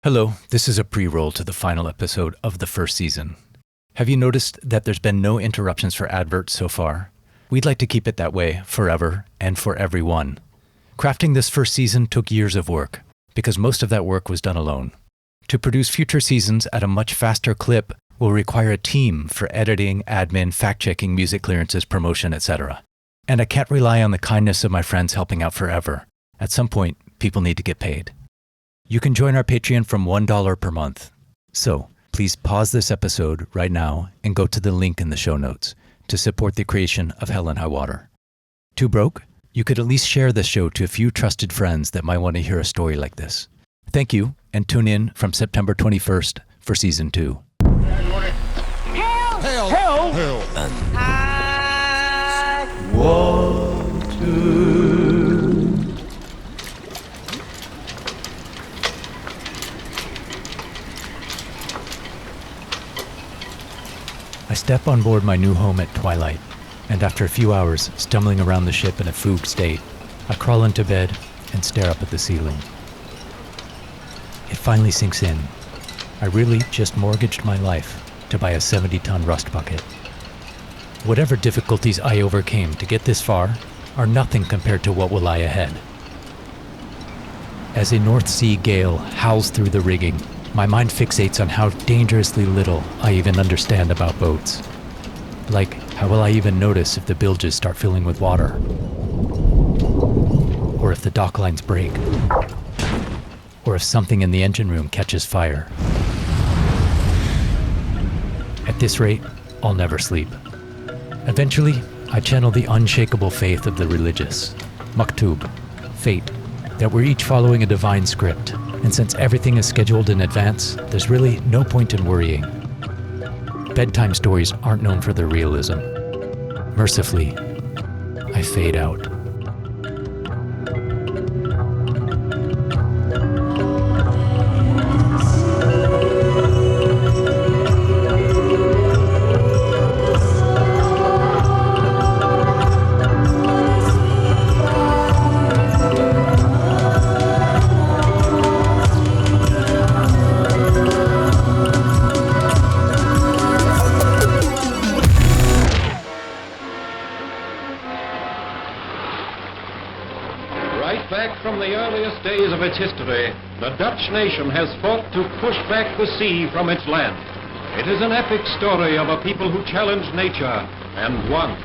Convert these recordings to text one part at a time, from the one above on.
Hello, this is a pre-roll to the final episode of the first season. Have you noticed that there's been no interruptions for adverts so far? We'd like to keep it that way forever and for everyone. Crafting this first season took years of work, because most of that work was done alone. To produce future seasons at a much faster clip will require a team for editing, admin, fact-checking, music clearances, promotion, etc. And I can't rely on the kindness of my friends helping out forever. At some point, people need to get paid. You can join our Patreon from $1 per month. So, please pause this episode right now and go to the link in the show notes to support the creation of Hell and High Water. Too broke? You could at least share this show to a few trusted friends that might want to hear a story like this. Thank you, and tune in from September 21st for Season 2. Help! Help! Help! Help! Water. I step on board my new home at twilight, and after a few hours stumbling around the ship in a fugue state, I crawl into bed and stare up at the ceiling. It finally sinks in. I really just mortgaged my life to buy a 70-ton rust bucket. Whatever difficulties I overcame to get this far are nothing compared to what will lie ahead. As a North Sea gale howls through the rigging, my mind fixates on how dangerously little I even understand about boats. Like, how will I even notice if the bilges start filling with water? Or if the dock lines break? Or if something in the engine room catches fire? At this rate, I'll never sleep. Eventually, I channel the unshakable faith of the religious, maktub, fate, that we're each following a divine script. And since everything is scheduled in advance, there's really no point in worrying. Bedtime stories aren't known for their realism. Mercifully, I fade out. Days of its history, the Dutch nation has fought to push back the sea from its land. It is an epic story of a people who challenged nature and won.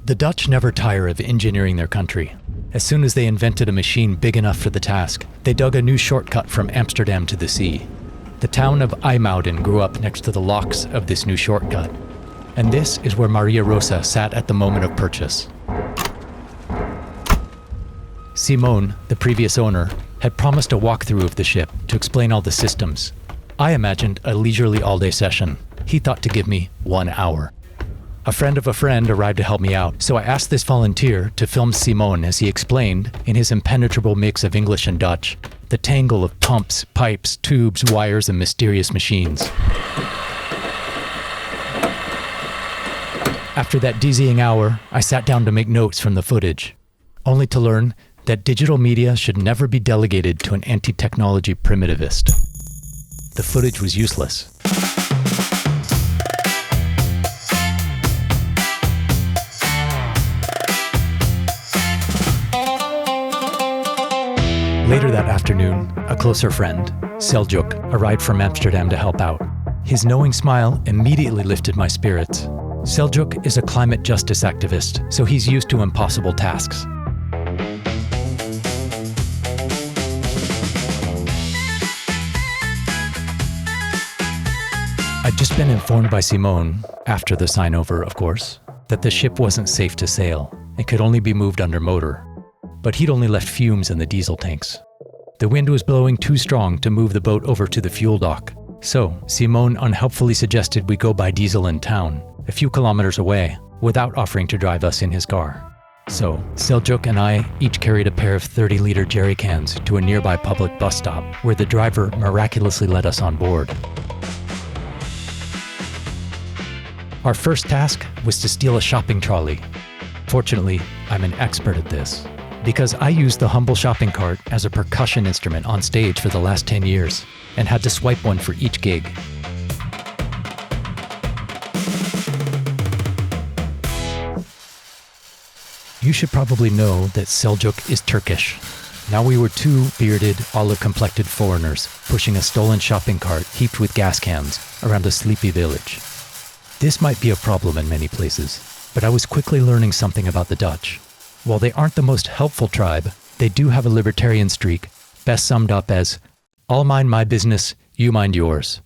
The Dutch never tire of engineering their country. As soon as they invented a machine big enough for the task, they dug a new shortcut from Amsterdam to the sea. The town of IJmuiden grew up next to the locks of this new shortcut. And this is where Maria Rosa sat at the moment of purchase. Simone, the previous owner, had promised a walkthrough of the ship to explain all the systems. I imagined a leisurely all-day session. He thought to give me 1 hour. A friend of a friend arrived to help me out, so I asked this volunteer to film Simone as he explained, in his impenetrable mix of English and Dutch, the tangle of pumps, pipes, tubes, wires, and mysterious machines. After that dizzying hour, I sat down to make notes from the footage, only to learn that digital media should never be delegated to an anti-technology primitivist. The footage was useless. Later that afternoon, a closer friend, Seljuk, arrived from Amsterdam to help out. His knowing smile immediately lifted my spirits. Seljuk is a climate justice activist, so he's used to impossible tasks. I'd just been informed by Simone, after the sign-over of course, that the ship wasn't safe to sail and could only be moved under motor. But he'd only left fumes in the diesel tanks. The wind was blowing too strong to move the boat over to the fuel dock. So Simone unhelpfully suggested we go buy diesel in town, a few kilometers away, without offering to drive us in his car. So Seljuk and I each carried a pair of 30-liter jerry cans to a nearby public bus stop, where the driver miraculously let us on board. Our first task was to steal a shopping trolley. Fortunately, I'm an expert at this. because I used the humble shopping cart as a percussion instrument on stage for the last 10 years and had to swipe one for each gig. You should probably know that Seljuk is Turkish. Now we were two bearded, olive-complected foreigners pushing a stolen shopping cart heaped with gas cans around a sleepy village. This might be a problem in many places, but I was quickly learning something about the Dutch. While they aren't the most helpful tribe, they do have a libertarian streak, best summed up as, "I'll mind my business, you mind yours."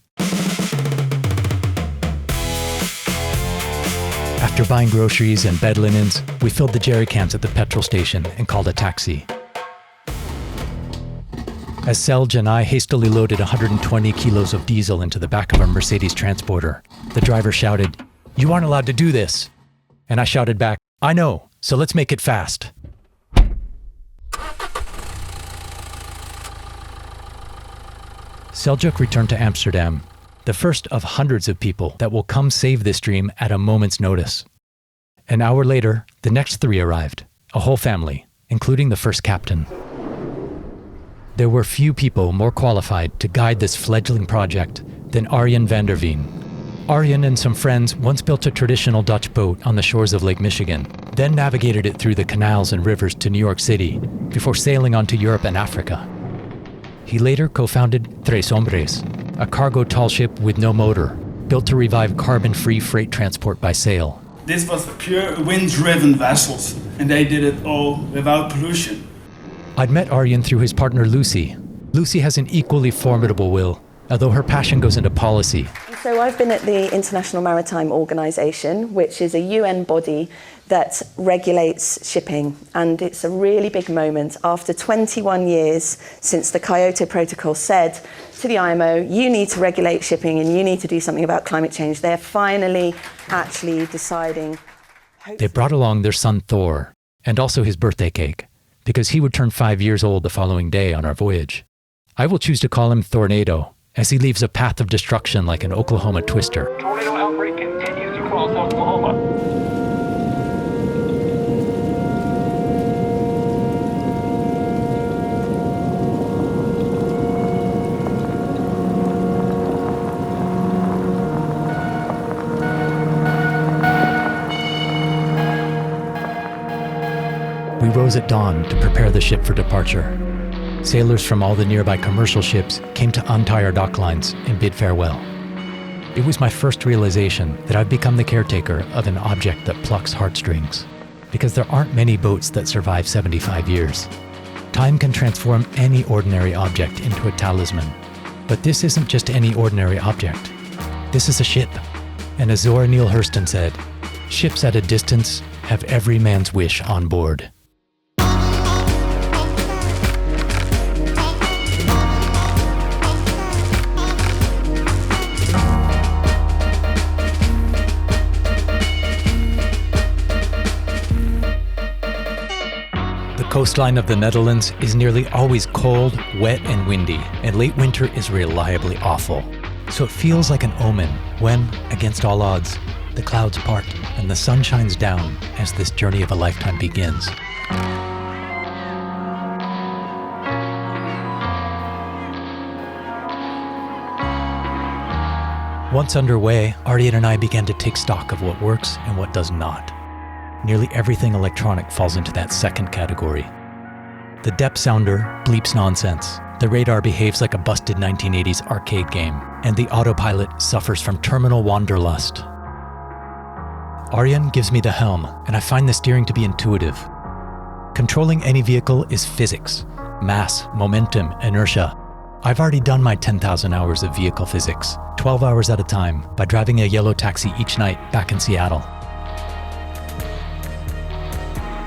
After buying groceries and bed linens, we filled the jerry cans at the petrol station and called a taxi. As Selj and I hastily loaded 120 kilos of diesel into the back of a Mercedes transporter, the driver shouted, "You aren't allowed to do this." And I shouted back, "I know, so let's make it fast." Seljuk returned to Amsterdam, the first of hundreds of people that will come save this dream at a moment's notice. An hour later, the next three arrived, a whole family, including the first captain. There were few people more qualified to guide this fledgling project than Arjen van der Veen. Arjen and some friends once built a traditional Dutch boat on the shores of Lake Michigan, then navigated it through the canals and rivers to New York City before sailing on to Europe and Africa. He later co-founded Tres Hombres, a cargo tall ship with no motor, built to revive carbon-free freight transport by sail. This was pure wind-driven vessels, and they did it all without pollution. I'd met Arjen through his partner Lucy. Lucy has an equally formidable will, although her passion goes into policy. So I've been at the International Maritime Organization, which is a UN body that regulates shipping. And it's a really big moment after 21 years since the Kyoto Protocol said to the IMO, you need to regulate shipping and you need to do something about climate change. They're finally actually deciding. They brought along their son Thor, and also his birthday cake, because he would turn 5 years old the following day on our voyage. I will choose to call him Thornado, as he leaves a path of destruction like an Oklahoma twister. Tornado outbreak continues across Oklahoma. We rose at dawn to prepare the ship for departure. Sailors from all the nearby commercial ships came to untie our dock lines and bid farewell. It was my first realization that I've become the caretaker of an object that plucks heartstrings, because there aren't many boats that survive 75 years. Time can transform any ordinary object into a talisman, but this isn't just any ordinary object. This is a ship, and as Zora Neale Hurston said, ships at a distance have every man's wish on board. The coastline of the Netherlands is nearly always cold, wet, and windy, and late winter is reliably awful. So it feels like an omen when, against all odds, the clouds part and the sun shines down as this journey of a lifetime begins. Once underway, Arjen and I began to take stock of what works and what does not. Nearly everything electronic falls into that second category. The depth sounder bleeps nonsense, the radar behaves like a busted 1980s arcade game, and the autopilot suffers from terminal wanderlust. Arjen gives me the helm, and I find the steering to be intuitive. Controlling any vehicle is physics, mass, momentum, inertia. I've already done my 10,000 hours of vehicle physics, 12 hours at a time, by driving a yellow taxi each night back in Seattle.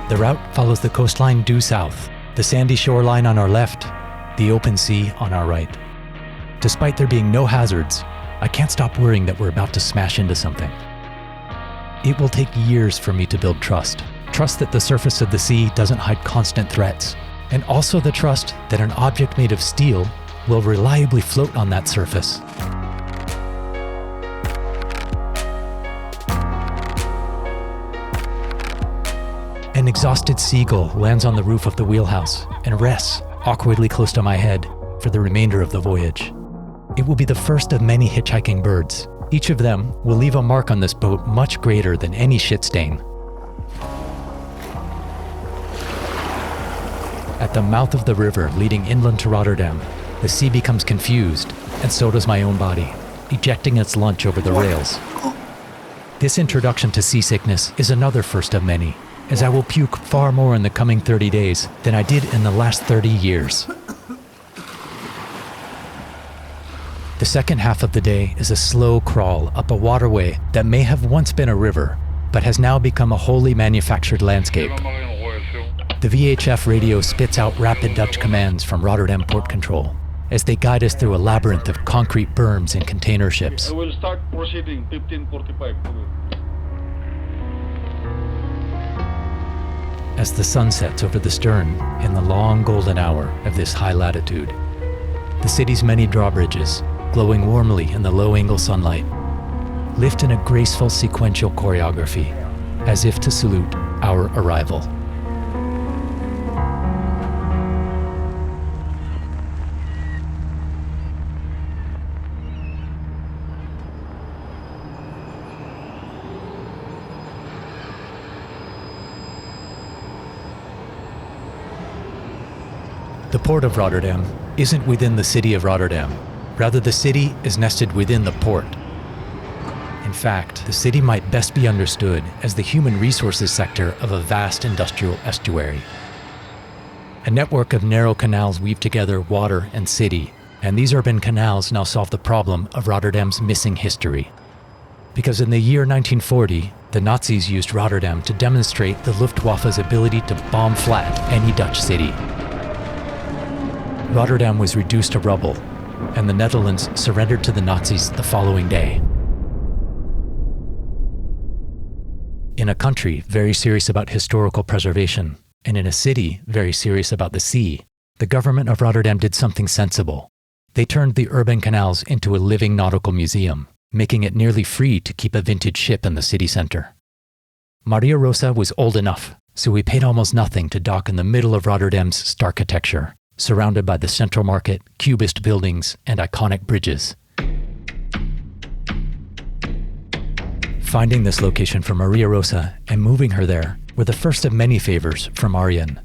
The route follows the coastline due south, the sandy shoreline on our left, the open sea on our right. Despite there being no hazards, I can't stop worrying that we're about to smash into something. It will take years for me to build trust. Trust that the surface of the sea doesn't hide constant threats, and also the trust that an object made of steel will reliably float on that surface. An exhausted seagull lands on the roof of the wheelhouse and rests awkwardly close to my head for the remainder of the voyage. It will be the first of many hitchhiking birds. Each of them will leave a mark on this boat much greater than any shit stain. At the mouth of the river leading inland to Rotterdam, the sea becomes confused, and so does my own body, ejecting its lunch over the rails. This introduction to seasickness is another first of many, as I will puke far more in the coming 30 days than I did in the last 30 years. The second half of the day is a slow crawl up a waterway that may have once been a river, but has now become a wholly manufactured landscape. The VHF radio spits out rapid Dutch commands from Rotterdam Port Control as they guide us through a labyrinth of concrete berms and container ships. I will start proceeding 1545. As the sun sets over the stern in the long golden hour of this high latitude, the city's many drawbridges, glowing warmly in the low-angle sunlight, lift in a graceful sequential choreography, as if to salute our arrival. The port of Rotterdam isn't within the city of Rotterdam. Rather, the city is nested within the port. In fact, the city might best be understood as the human resources sector of a vast industrial estuary. A network of narrow canals weave together water and city, and these urban canals now solve the problem of Rotterdam's missing history. Because in the year 1940, the Nazis used Rotterdam to demonstrate the Luftwaffe's ability to bomb flat any Dutch city. Rotterdam was reduced to rubble, and the Netherlands surrendered to the Nazis the following day. In a country very serious about historical preservation, and in a city very serious about the sea, the government of Rotterdam did something sensible. They turned the urban canals into a living nautical museum, making it nearly free to keep a vintage ship in the city center. Maria Rosa was old enough, so we paid almost nothing to dock in the middle of Rotterdam's stararchitecture, surrounded by the Central Market, cubist buildings, and iconic bridges. Finding this location for Maria Rosa and moving her there were the first of many favors from Arjen.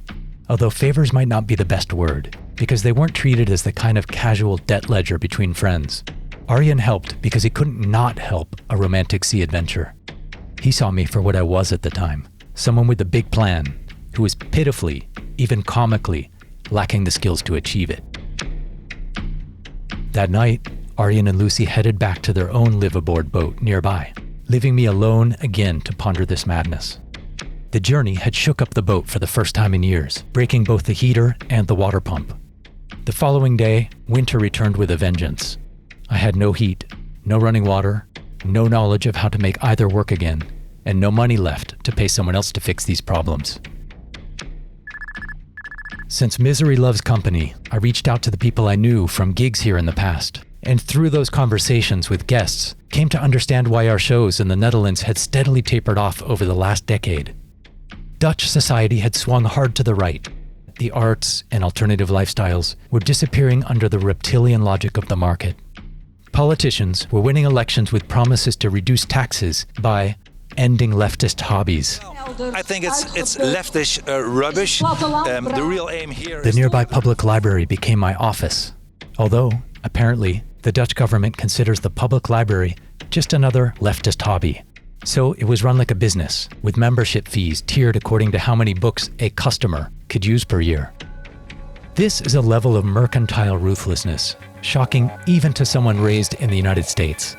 Although favors might not be the best word, because they weren't treated as the kind of casual debt ledger between friends. Arjen helped because he couldn't not help a romantic sea adventure. He saw me for what I was at the time, someone with a big plan, who was pitifully, even comically, lacking the skills to achieve it. That night, Arjen and Lucy headed back to their own live-aboard boat nearby, leaving me alone again to ponder this madness. The journey had shook up the boat for the first time in years, breaking both the heater and the water pump. The following day, winter returned with a vengeance. I had no heat, no running water, no knowledge of how to make either work again, and no money left to pay someone else to fix these problems. Since misery loves company, I reached out to the people I knew from gigs here in the past, and through those conversations with guests, came to understand why our shows in the Netherlands had steadily tapered off over the last decade. Dutch society had swung hard to the right. The arts and alternative lifestyles were disappearing under the reptilian logic of the market. Politicians were winning elections with promises to reduce taxes by ending leftist hobbies. I think it's leftish rubbish. The real aim here is... The nearby public library became my office. Although, apparently, the Dutch government considers the public library just another leftist hobby. So it was run like a business, with membership fees tiered according to how many books a customer could use per year. This is a level of mercantile ruthlessness, shocking even to someone raised in the United States.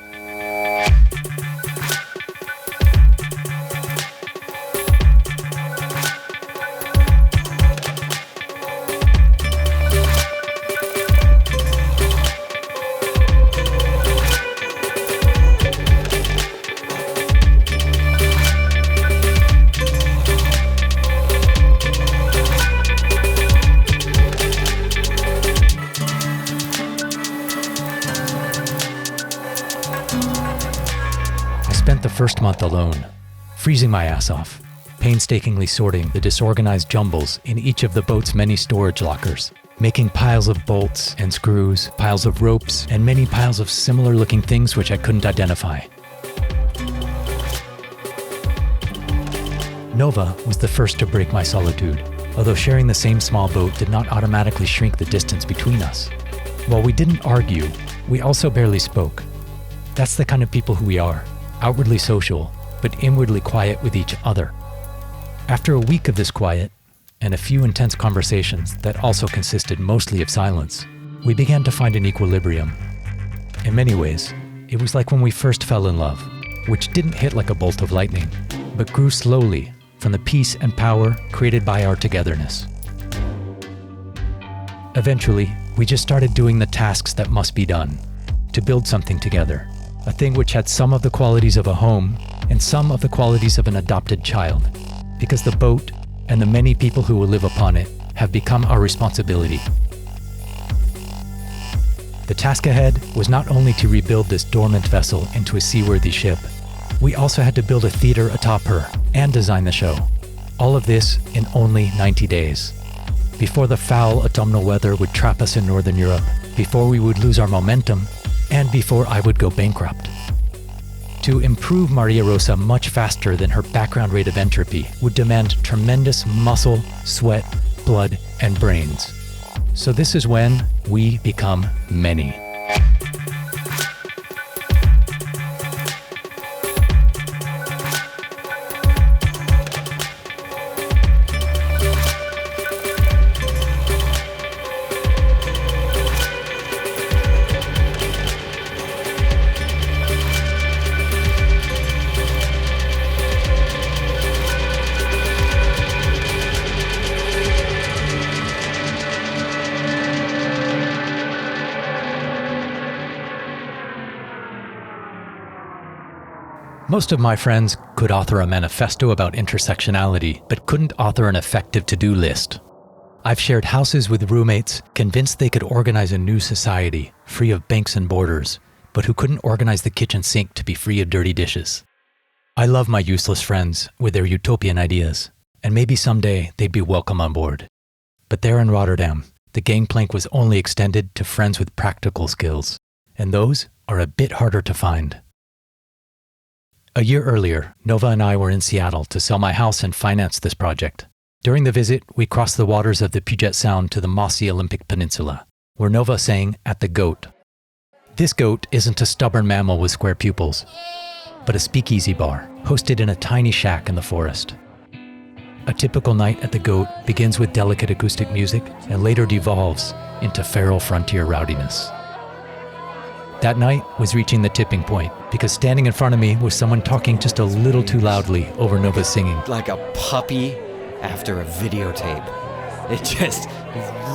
The first month alone, freezing my ass off, painstakingly sorting the disorganized jumbles in each of the boat's many storage lockers, making piles of bolts and screws, piles of ropes, and many piles of similar-looking things which I couldn't identify. Nova was the first to break my solitude, although sharing the same small boat did not automatically shrink the distance between us. While we didn't argue, we also barely spoke. That's the kind of people who we are, outwardly social, but inwardly quiet with each other. After a week of this quiet, and a few intense conversations that also consisted mostly of silence, we began to find an equilibrium. In many ways, it was like when we first fell in love, which didn't hit like a bolt of lightning, but grew slowly from the peace and power created by our togetherness. Eventually, we just started doing the tasks that must be done, to build something together, a thing which had some of the qualities of a home and some of the qualities of an adopted child, because the boat and the many people who will live upon it have become our responsibility. The task ahead was not only to rebuild this dormant vessel into a seaworthy ship, we also had to build a theater atop her and design the show. All of this in only 90 days. Before the foul autumnal weather would trap us in Northern Europe, before we would lose our momentum, and before I would go bankrupt. To improve Maria Rosa much faster than her background rate of entropy would demand tremendous muscle, sweat, blood, and brains. So this is when we become many. Most of my friends could author a manifesto about intersectionality, but couldn't author an effective to-do list. I've shared houses with roommates convinced they could organize a new society, free of banks and borders, but who couldn't organize the kitchen sink to be free of dirty dishes. I love my useless friends with their utopian ideas, and maybe someday they'd be welcome on board. But there in Rotterdam, the gangplank was only extended to friends with practical skills, and those are a bit harder to find. A year earlier, Nova and I were in Seattle to sell my house and finance this project. During the visit, we crossed the waters of the Puget Sound to the mossy Olympic Peninsula, where Nova sang at the Goat. This goat isn't a stubborn mammal with square pupils, but a speakeasy bar, hosted in a tiny shack in the forest. A typical night at the Goat begins with delicate acoustic music and later devolves into feral frontier rowdiness. That night was reaching the tipping point because standing in front of me was someone talking just a little too loudly over Nova's singing. Like a puppy after a videotape. It just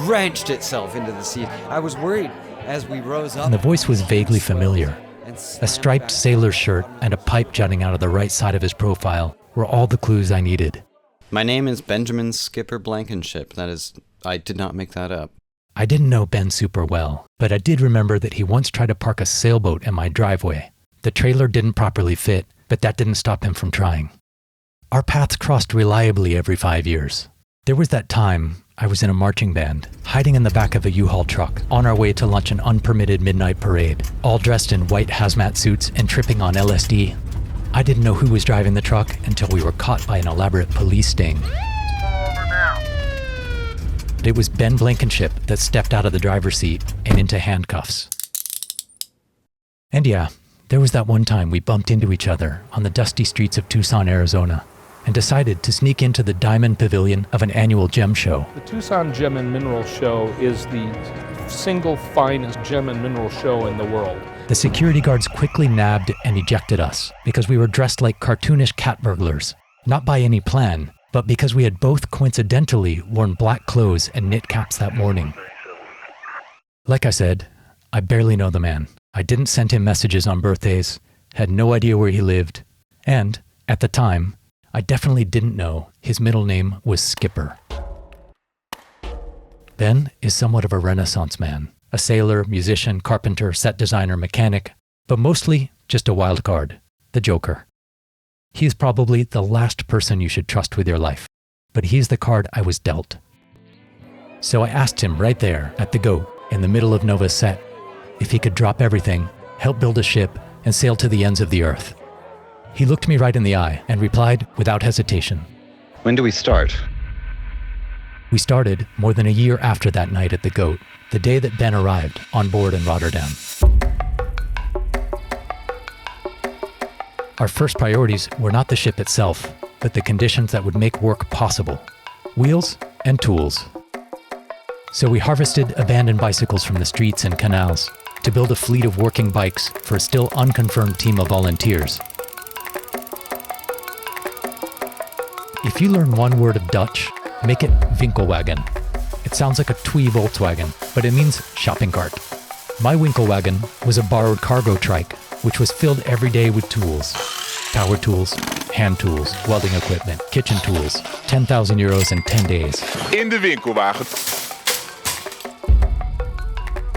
wrenched itself into the seat. I was worried as we rose up. And the voice was vaguely familiar. A striped sailor's shirt and a pipe jutting out of the right side of his profile were all the clues I needed. My name is Benjamin Skipper Blankenship. That is, I did not make that up. I didn't know Ben super well, but I did remember that he once tried to park a sailboat in my driveway. The trailer didn't properly fit, but that didn't stop him from trying. Our paths crossed reliably every 5 years. There was that time I was in a marching band, hiding in the back of a U-Haul truck, on our way to launch an unpermitted midnight parade, all dressed in white hazmat suits and tripping on LSD. I didn't know who was driving the truck until we were caught by an elaborate police sting. It was Ben Blankenship that stepped out of the driver's seat and into handcuffs. And yeah, there was that one time we bumped into each other on the dusty streets of Tucson, Arizona, and decided to sneak into the Diamond Pavilion of an annual gem show. The Tucson Gem and Mineral Show is the single finest gem and mineral show in the world. The security guards quickly nabbed and ejected us because we were dressed like cartoonish cat burglars, not by any plan, but because we had both coincidentally worn black clothes and knit caps that morning. Like I said, I barely know the man. I didn't send him messages on birthdays, had no idea where he lived, and, at the time, I definitely didn't know his middle name was Skipper. Ben is somewhat of a Renaissance man, a sailor, musician, carpenter, set designer, mechanic, but mostly just a wild card, the Joker. He is probably the last person you should trust with your life, but he's the card I was dealt. So I asked him right there at the Goat, in the middle of Nova's set, if he could drop everything, help build a ship, and sail to the ends of the earth. He looked me right in the eye and replied without hesitation. When do we start? We started more than a year after that night at the Goat, the day that Ben arrived on board in Rotterdam. Our first priorities were not the ship itself, but the conditions that would make work possible: wheels and tools. So we harvested abandoned bicycles from the streets and canals to build a fleet of working bikes for a still unconfirmed team of volunteers. If you learn one word of Dutch, make it winkelwagen. It sounds like a twee Volkswagen, but it means shopping cart. My winkelwagen was a borrowed cargo trike, which was filled every day with tools. Power tools, hand tools, welding equipment, kitchen tools. 10,000 euros in 10 days. In de winkelwagen.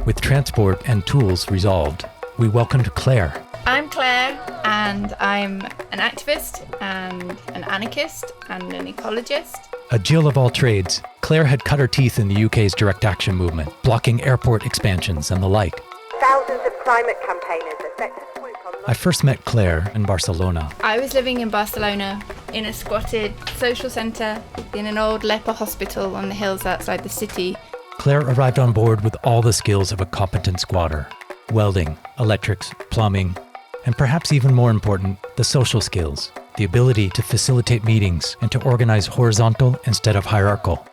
With transport and tools resolved, we welcomed Claire. I'm Claire, and I'm an activist and an anarchist and an ecologist. A Jill of all trades, Claire had cut her teeth in the UK's direct action movement, blocking airport expansions and the like. Thousands of climate campaigners are set to swoop on... I first met Claire in Barcelona. I was living in Barcelona in a squatted social centre in an old leper hospital on the hills outside the city. Claire arrived on board with all the skills of a competent squatter: welding, electrics, plumbing, and perhaps even more important, the social skills, the ability to facilitate meetings and to organize horizontal instead of hierarchical.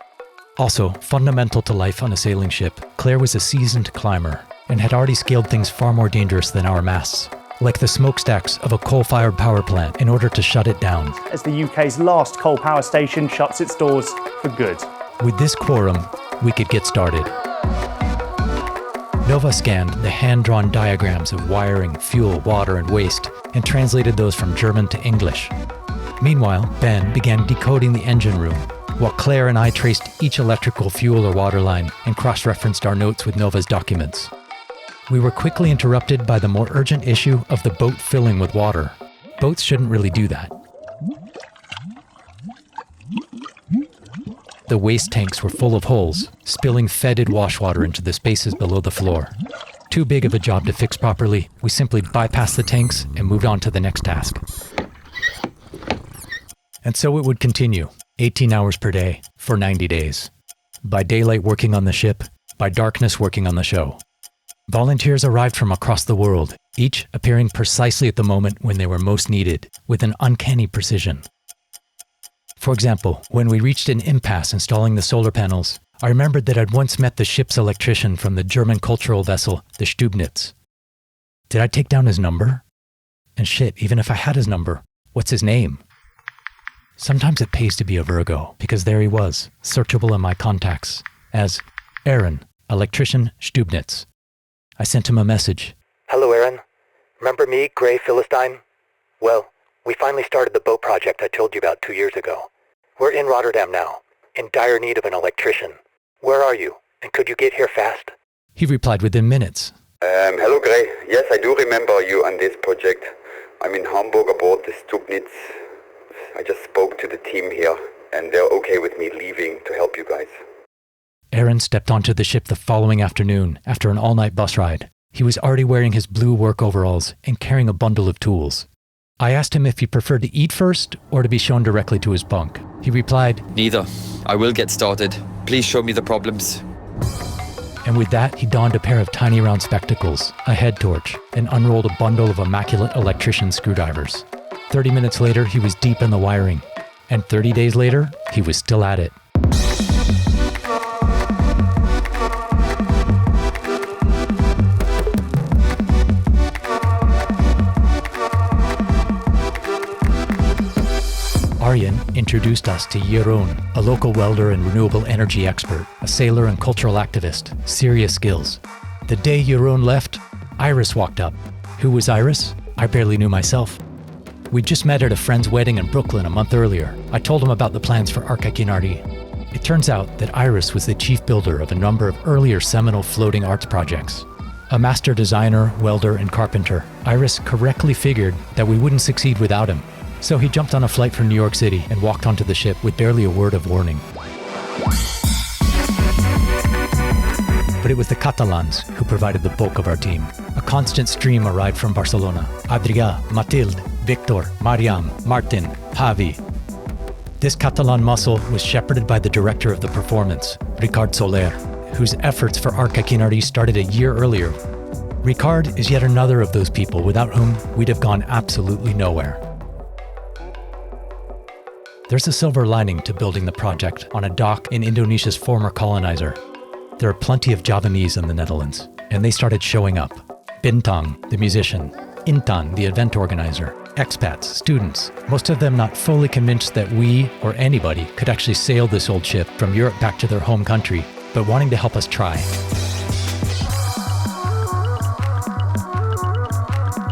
Also, fundamental to life on a sailing ship, Claire was a seasoned climber and had already scaled things far more dangerous than our masts, like the smokestacks of a coal-fired power plant in order to shut it down. As the UK's last coal power station shuts its doors for good. With this quorum, we could get started. Nova scanned the hand-drawn diagrams of wiring, fuel, water, and waste, and translated those from German to English. Meanwhile, Ben began decoding the engine room, while Claire and I traced each electrical, fuel, or water line and cross-referenced our notes with Nova's documents. We were quickly interrupted by the more urgent issue of the boat filling with water. Boats shouldn't really do that. The waste tanks were full of holes, spilling fetid wash water into the spaces below the floor. Too big of a job to fix properly, we simply bypassed the tanks and moved on to the next task. And so it would continue, 18 hours per day, for 90 days. By daylight working on the ship, by darkness working on the show. Volunteers arrived from across the world, each appearing precisely at the moment when they were most needed, with an uncanny precision. For example, when we reached an impasse installing the solar panels, I remembered that I'd once met the ship's electrician from the German cultural vessel, the Stubnitz. Did I take down his number? And shit, even if I had his number, what's his name? Sometimes it pays to be a Virgo, because there he was, searchable in my contacts, as Aaron, electrician Stubnitz. I sent him a message. Hello, Aaron. Remember me, Grey Filastine? Well, we finally started the boat project I told you about 2 years ago. We're in Rotterdam now, in dire need of an electrician. Where are you? And could you get here fast? He replied within minutes. Hello, Grey. Yes, I do remember you on this project. I'm in Hamburg aboard the Stubnitz. I just spoke to the team here, and they're okay with me leaving to help you guys. Aaron stepped onto the ship the following afternoon after an all-night bus ride. He was already wearing his blue work overalls and carrying a bundle of tools. I asked him if he preferred to eat first or to be shown directly to his bunk. He replied, "Neither. I will get started. Please show me the problems." And with that, he donned a pair of tiny round spectacles, a head torch, and unrolled a bundle of immaculate electrician screwdrivers. 30 minutes later, he was deep in the wiring. And 30 days later, he was still at it. Arjen introduced us to Jeroen, a local welder and renewable energy expert, a sailor and cultural activist, serious skills. The day Jeroen left, Iris walked up. Who was Iris? I barely knew myself. We'd just met at a friend's wedding in Brooklyn a month earlier. I told him about the plans for Arka Kinari. It turns out that Iris was the chief builder of a number of earlier seminal floating arts projects. A master designer, welder, and carpenter, Iris correctly figured that we wouldn't succeed without him. So he jumped on a flight from New York City and walked onto the ship with barely a word of warning. But it was the Catalans who provided the bulk of our team. A constant stream arrived from Barcelona. Adrià, Matilde, Victor, Mariam, Martin, Javi. This Catalan muscle was shepherded by the director of the performance, Ricard Soler, whose efforts for Arka Kinari started a year earlier. Ricard is yet another of those people without whom we'd have gone absolutely nowhere. There's a silver lining to building the project on a dock in Indonesia's former colonizer. There are plenty of Javanese in the Netherlands, and they started showing up. Bintang, the musician, Intan, the event organizer, expats, students, most of them not fully convinced that we, or anybody, could actually sail this old ship from Europe back to their home country, but wanting to help us try.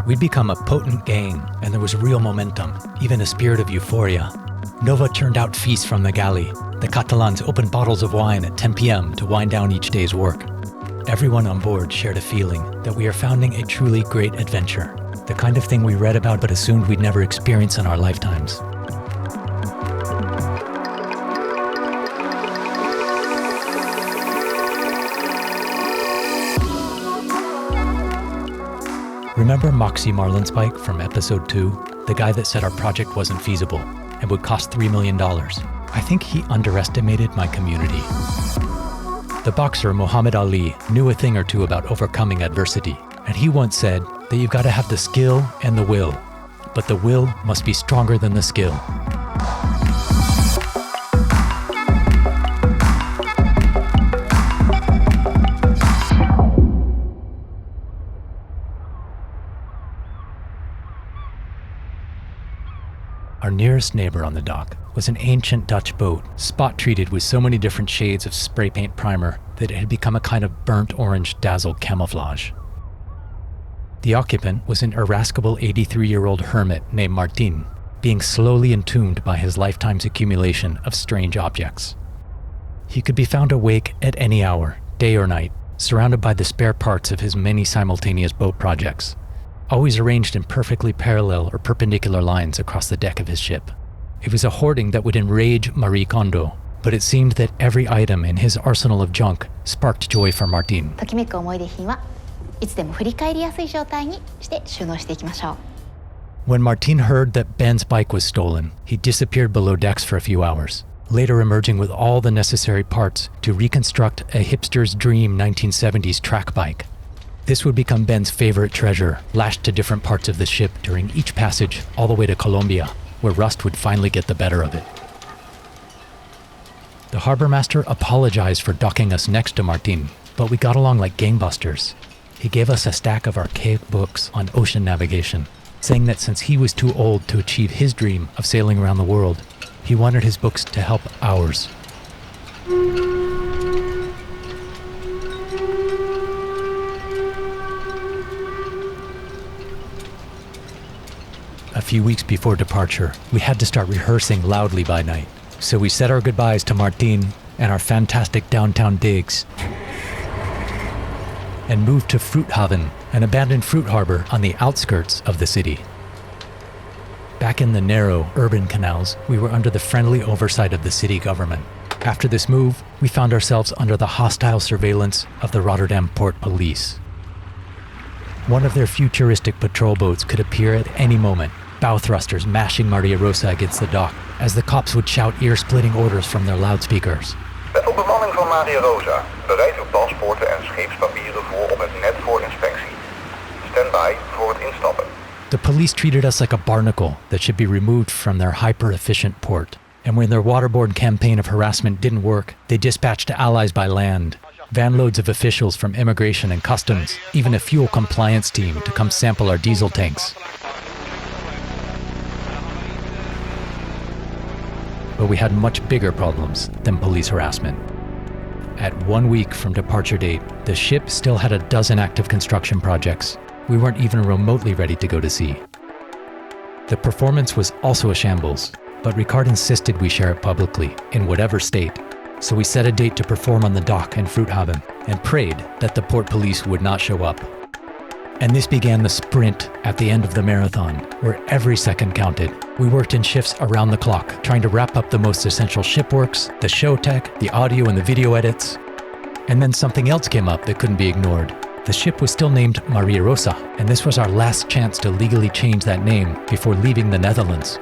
We'd become a potent gang, and there was real momentum, even a spirit of euphoria. Nova turned out feasts from the galley. The Catalans opened bottles of wine at 10 p.m. to wind down each day's work. Everyone on board shared a feeling that we are founding a truly great adventure, the kind of thing we read about but assumed we'd never experience in our lifetimes. Remember Moxie Marlinspike from episode 2? The guy that said our project wasn't feasible and would cost $3 million. I think he underestimated my community. The boxer Muhammad Ali knew a thing or two about overcoming adversity, and he once said that you've got to have the skill and the will, but the will must be stronger than the skill. Our nearest neighbor on the dock was an ancient Dutch boat, spot-treated with so many different shades of spray paint primer that it had become a kind of burnt orange dazzled camouflage. The occupant was an irascible 83-year-old hermit named Martin, being slowly entombed by his lifetime's accumulation of strange objects. He could be found awake at any hour, day or night, surrounded by the spare parts of his many simultaneous boat projects, always arranged in perfectly parallel or perpendicular lines across the deck of his ship. It was a hoarding that would enrage Marie Kondo, but it seemed that every item in his arsenal of junk sparked joy for Martin. When Martin heard that Ben's bike was stolen, he disappeared below decks for a few hours, later emerging with all the necessary parts to reconstruct a hipster's dream 1970s track bike. This would become Ben's favorite treasure, lashed to different parts of the ship during each passage all the way to Colombia, where rust would finally get the better of it. The harbor master apologized for docking us next to Martin, but we got along like gangbusters. He gave us a stack of archaic books on ocean navigation, saying that since he was too old to achieve his dream of sailing around the world, he wanted his books to help ours. A few weeks before departure, we had to start rehearsing loudly by night. So we said our goodbyes to Martin and our fantastic downtown digs and moved to Fruithaven, an abandoned fruit harbor on the outskirts of the city. Back in the narrow urban canals, we were under the friendly oversight of the city government. After this move, we found ourselves under the hostile surveillance of the Rotterdam Port Police. One of their futuristic patrol boats could appear at any moment, bow thrusters mashing Maria Rosa against the dock, as the cops would shout ear-splitting orders from their loudspeakers. Met op bemanning van Maria Rosa. Bereid uw paspoorten en scheepspapieren voor op het net voor inspectie. Stand by voor het instappen. The police treated us like a barnacle that should be removed from their hyper-efficient port. And when their waterborne campaign of harassment didn't work, they dispatched allies by land, vanloads of officials from immigration and customs, even a fuel compliance team to come sample our diesel tanks. But we had much bigger problems than police harassment. At 1 week from departure date, the ship still had a dozen active construction projects. We weren't even remotely ready to go to sea. The performance was also a shambles, but Ricard insisted we share it publicly, in whatever state. So we set a date to perform on the dock in Fruithaven and prayed that the port police would not show up. And this began the sprint at the end of the marathon, where every second counted. We worked in shifts around the clock, trying to wrap up the most essential shipworks, the show tech, the audio and the video edits. And then something else came up that couldn't be ignored. The ship was still named Maria Rosa, and this was our last chance to legally change that name before leaving the Netherlands.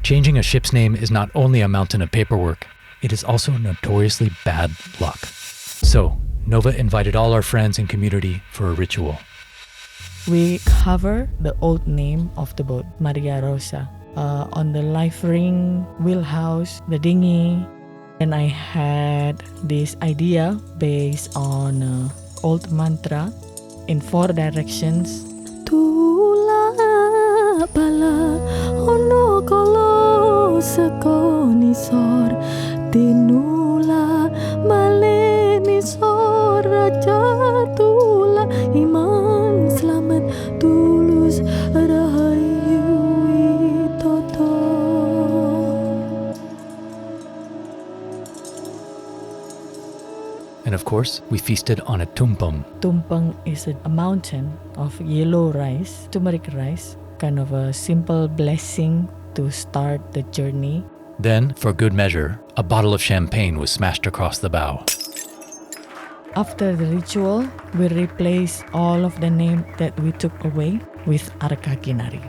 Changing a ship's name is not only a mountain of paperwork, it is also notoriously bad luck. So, Nova invited all our friends and community for a ritual. We cover the old name of the boat, Maria Rosa, on the life ring, wheelhouse, the dinghy. And I had this idea based on old mantra in 4 directions. Tulak Bala ono kolo sekonisor tinula malenisor raja tula iman selamat tulus rahayu toto. And of course, we feasted on a tumpeng. Tumpeng is a mountain of yellow rice, turmeric rice, kind of a simple blessing to start the journey. Then, for good measure, a bottle of champagne was smashed across the bow. After the ritual, we replace all of the name that we took away with Arka Kinari.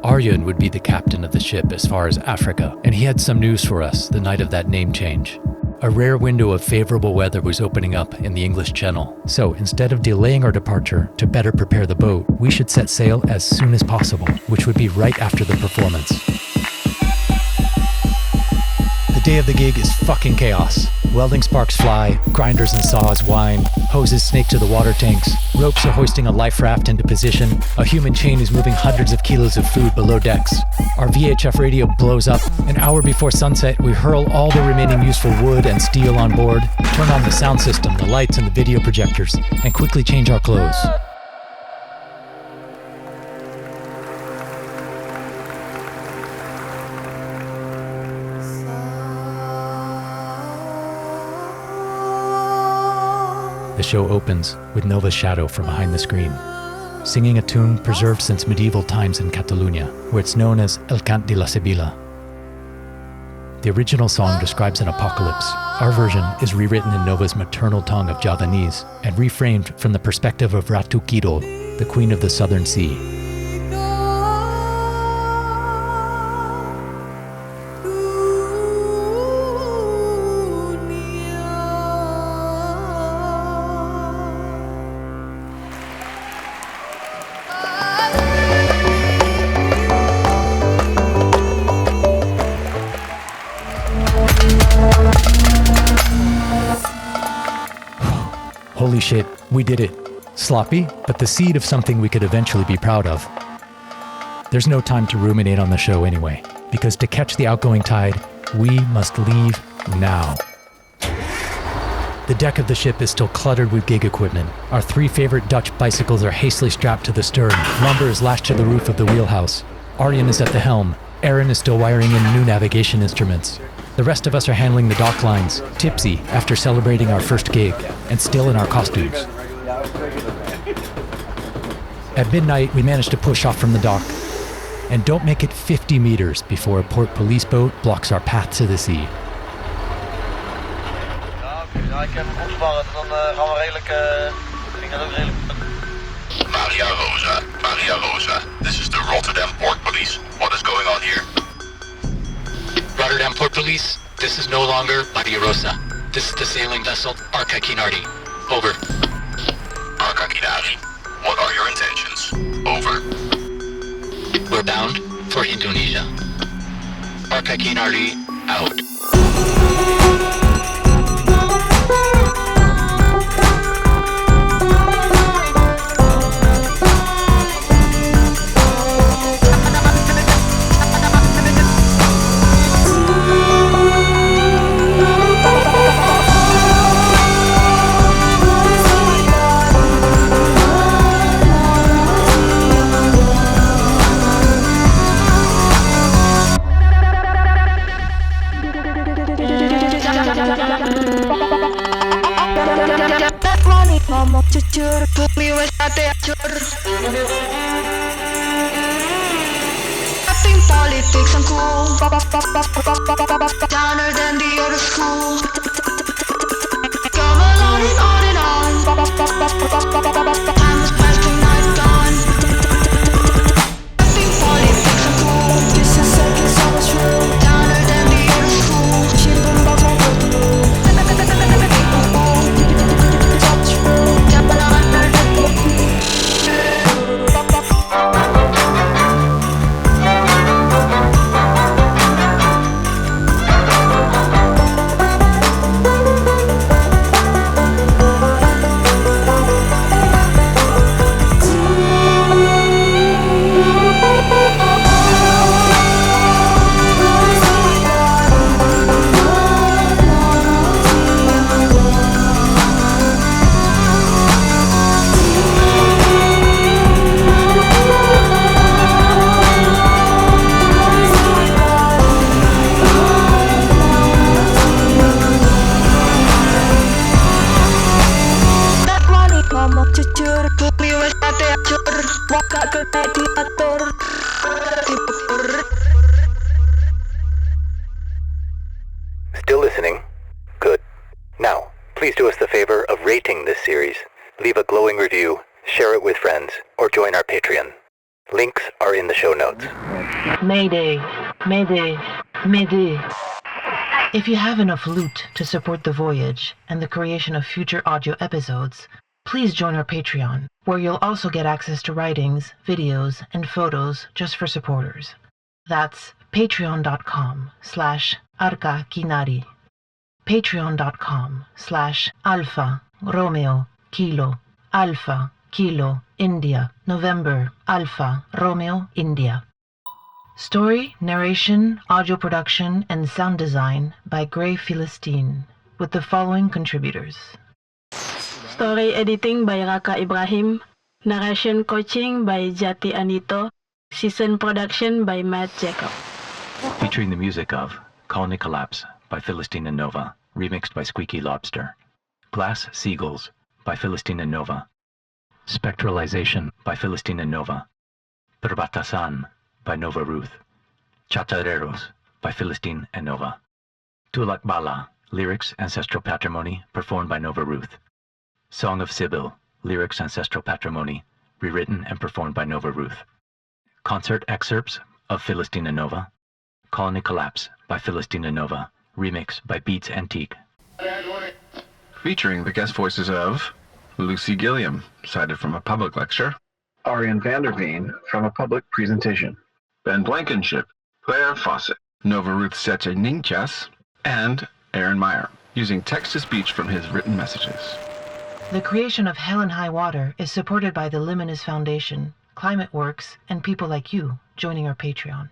Aryan would be the captain of the ship as far as Africa, and he had some news for us the night of that name change. A rare window of favorable weather was opening up in the English Channel. So instead of delaying our departure to better prepare the boat, we should set sail as soon as possible, which would be right after the performance. The day of the gig is fucking chaos. Welding sparks fly, grinders and saws whine, hoses snake to the water tanks, ropes are hoisting a life raft into position, a human chain is moving hundreds of kilos of food below decks. Our VHF radio blows up. An hour before sunset, we hurl all the remaining useful wood and steel on board, turn on the sound system, the lights and the video projectors, and quickly change our clothes. The show opens with Nova's shadow from behind the screen, singing a tune preserved since medieval times in Catalonia, where it's known as El Cant de la Sibila. The original song describes an apocalypse. Our version is rewritten in Nova's maternal tongue of Javanese and reframed from the perspective of Ratu Kidul, the Queen of the Southern Sea. Holy shit, we did it. Sloppy, but the seed of something we could eventually be proud of. There's no time to ruminate on the show anyway, because to catch the outgoing tide, we must leave now. The deck of the ship is still cluttered with gig equipment. Our 3 favorite Dutch bicycles are hastily strapped to the stern. Lumber is lashed to the roof of the wheelhouse. Arjen is at the helm. Aaron is still wiring in new navigation instruments. The rest of us are handling the dock lines, tipsy after celebrating our first gig, and still in our costumes. At midnight, we manage to push off from the dock, and don't make it 50 meters before a port police boat blocks our path to the sea. Ik heb hem opgevangen, dan gaan we redelijk... Maria Rosa, this is the Rotterdam Port Police. What is going on here? Rotterdam Port Police, this is no longer Maria Rosa. This is the sailing vessel Arka Kinari. Over. Arka Kinari, what are your intentions? Over. We're bound for Indonesia. Arka Kinari, out. ngomong jujur, bumi wis ate acur. Cutting politics and cool, downer than the old school. Going on and on, time is passing, night gone. Cutting politics and cool, this is second so much true. Downer than the old school, 지금 Still listening? Good. Now, please do us the favor of rating this series. Leave a glowing review, share it with friends, or join our Patreon. Links are in the show notes. Mayday, Mayday, Mayday. If you have enough loot to support the voyage and the creation of future audio episodes, please join our Patreon, where you'll also get access to writings, videos, and photos just for supporters. That's patreon.com/Arka Kinari. Patreon.com/Alpha Romeo Kilo Alpha Kilo India November Alpha Romeo India. Story, narration, audio production, and sound design by Grey Filastine, with the following contributors. Story editing by Raka Ibrahim. Narration coaching by Jati Anito. Season production by Matt Jacob. Featuring the music of Colony Collapse by Filastine Nova, remixed by Squeaky Lobster. Glass Seagulls by Filastine Nova. Spectralization by Filastine Nova. Perbatasan by Nova Ruth. Chatarreros by Filastine Nova. Tulak Bala, lyrics, ancestral patrimony, performed by Nova Ruth. Song of Sybil, lyrics, ancestral patrimony, rewritten and performed by Nova Ruth. Concert excerpts of Filastine Nova. Colony Collapse by Filastine Nova, remix by Beats Antique. Featuring the guest voices of Lucy Gilliam, cited from a public lecture, Arjen van der Veen from a public presentation, Ben Blankenship, Claire Fawcett, Nova Ruth Sete Ninchas, and Aaron Meyer, using text-to-speech from his written messages. The creation of Hell and High Water is supported by the Luminous Foundation, Climate Works, and people like you joining our Patreon.